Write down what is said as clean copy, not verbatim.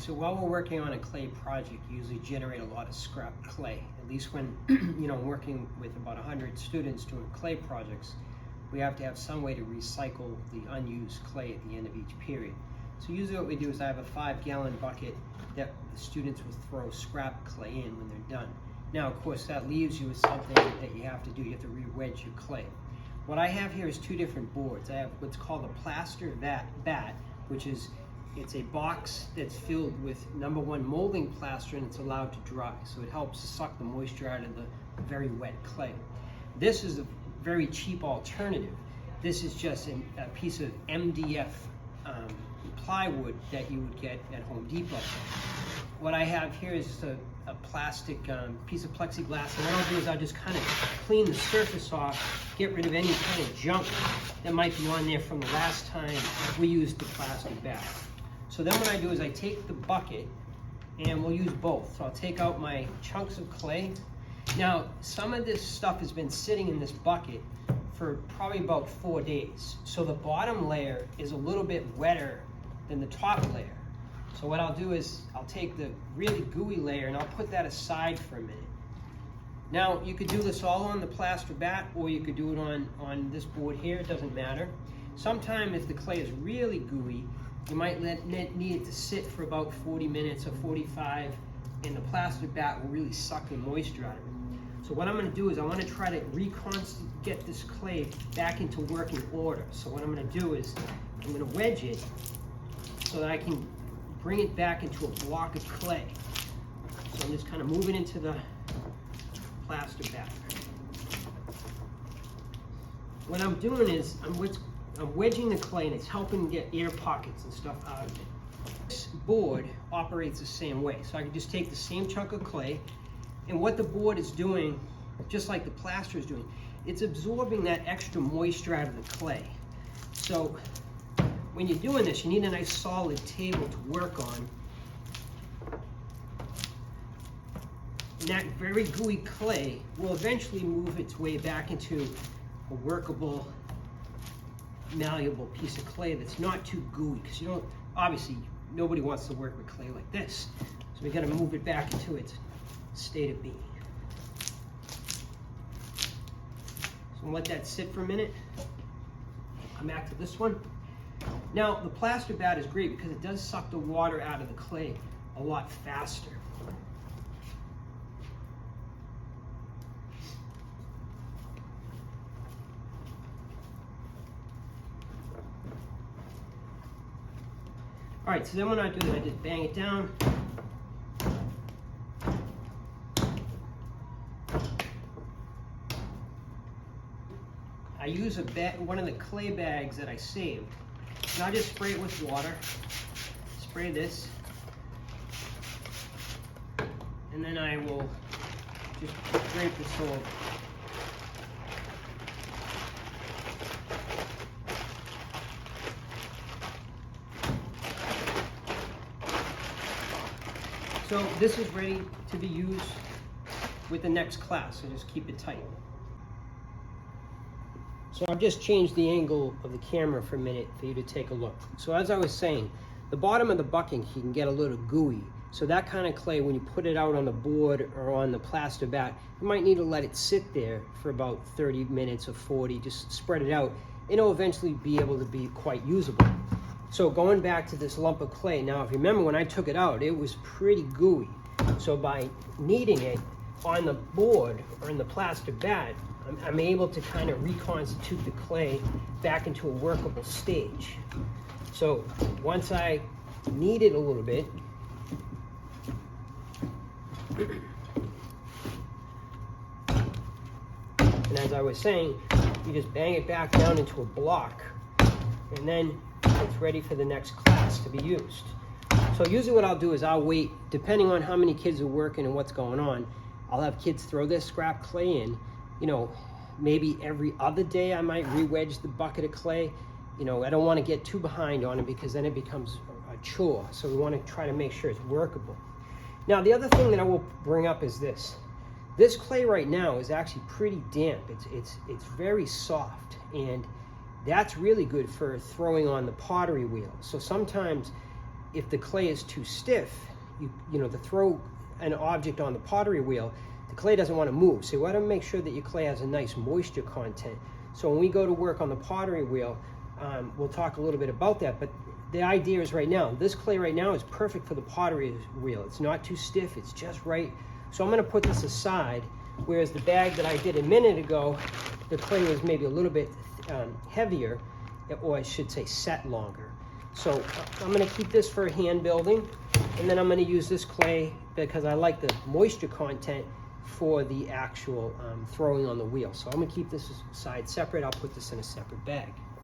So while we're working on a clay project, you usually generate a lot of scrap clay. At least when working with about 100 students doing clay projects, we have to have some way to recycle the unused clay at the end of each period. So usually what we do is I have a 5-gallon bucket that the students will throw scrap clay in when they're done. Now, of course, that leaves you with something that you have to do. You have to re-wedge your clay. What I have here is 2 different boards. I have what's called a plaster bat, which is it's a box that's filled with #1 molding plaster, and it's allowed to dry. So it helps suck the moisture out of the very wet clay. This is a very cheap alternative. This is just a piece of MDF plywood that you would get at Home Depot. What I have here is just a plastic piece of plexiglass, and what I'll do is I'll just kind of clean the surface off, get rid of any kind of junk that might be on there from the last time we used the plastic bag. So then what I do is I take the bucket, and we'll use both. So I'll take out my chunks of clay. Now, some of this stuff has been sitting in this bucket for probably about 4 days. So the bottom layer is a little bit wetter than the top layer. So what I'll do is I'll take the really gooey layer and I'll put that aside for a minute. Now, you could do this all on the plaster bat, or you could do it on this board here. It doesn't matter. Sometimes if the clay is really gooey, you might need it to sit for about 40 minutes or 45, and the plaster bat will really suck the moisture out of it. So what I'm going to do is I want to try to get this clay back into working order. So what I'm going to do is I'm going to wedge it so that I can bring it back into a block of clay. So I'm just kind of moving into the plaster bat. What I'm doing is I'm wedging the clay, and it's helping get air pockets and stuff out of it. This board operates the same way. So I can just take the same chunk of clay, and what the board is doing, just like the plaster is doing, it's absorbing that extra moisture out of the clay. So when you're doing this, you need a nice solid table to work on. And that very gooey clay will eventually move its way back into a workable, malleable piece of clay that's not too gooey, because obviously nobody wants to work with clay like this. So we got to move it back into its state of being. So I'll let that sit for a minute. Come back to this one. Now, the plaster bat is great because it does suck the water out of the clay a lot faster. All right, so then what I do is I just bang it down. I use one of the clay bags that I saved. And I'll just spray it with water. Spray this. And then I will just drape this over. So this is ready to be used with the next class, so just keep it tight. So I've just changed the angle of the camera for a minute for you to take a look. So as I was saying, the bottom of the bucket can get a little gooey. So that kind of clay, when you put it out on the board or on the plaster bat, you might need to let it sit there for about 30 minutes or 40, just spread it out, and it'll eventually be able to be quite usable. So going back to this lump of clay, now if you remember when I took it out, it was pretty gooey. So by kneading it on the board or in the plaster bat, I'm able to kind of reconstitute the clay back into a workable stage. So once I knead it a little bit, and as I was saying, you just bang it back down into a block, and then it's ready for the next class to be used. So usually what I'll do is I'll wait, depending on how many kids are working and what's going on, I'll have kids throw their scrap clay in. Maybe every other day I might re-wedge the bucket of clay. I don't want to get too behind on it because then it becomes a chore. So we want to try to make sure it's workable. Now, the other thing that I will bring up is this. This clay right now is actually pretty damp. It's very soft, and that's really good for throwing on the pottery wheel. So sometimes if the clay is too stiff, you know, to throw an object on the pottery wheel, the clay doesn't want to move. So you want to make sure that your clay has a nice moisture content. So when we go to work on the pottery wheel, we'll talk a little bit about that, but the idea is right now, this clay right now is perfect for the pottery wheel. It's not too stiff, it's just right. So I'm going to put this aside, whereas the bag that I did a minute ago, the clay was maybe a little bit heavier, or I should say set longer. So I'm going to keep this for hand building, and then I'm going to use this clay because I like the moisture content for the actual throwing on the wheel. So I'm going to keep this aside separate. I'll put this in a separate bag.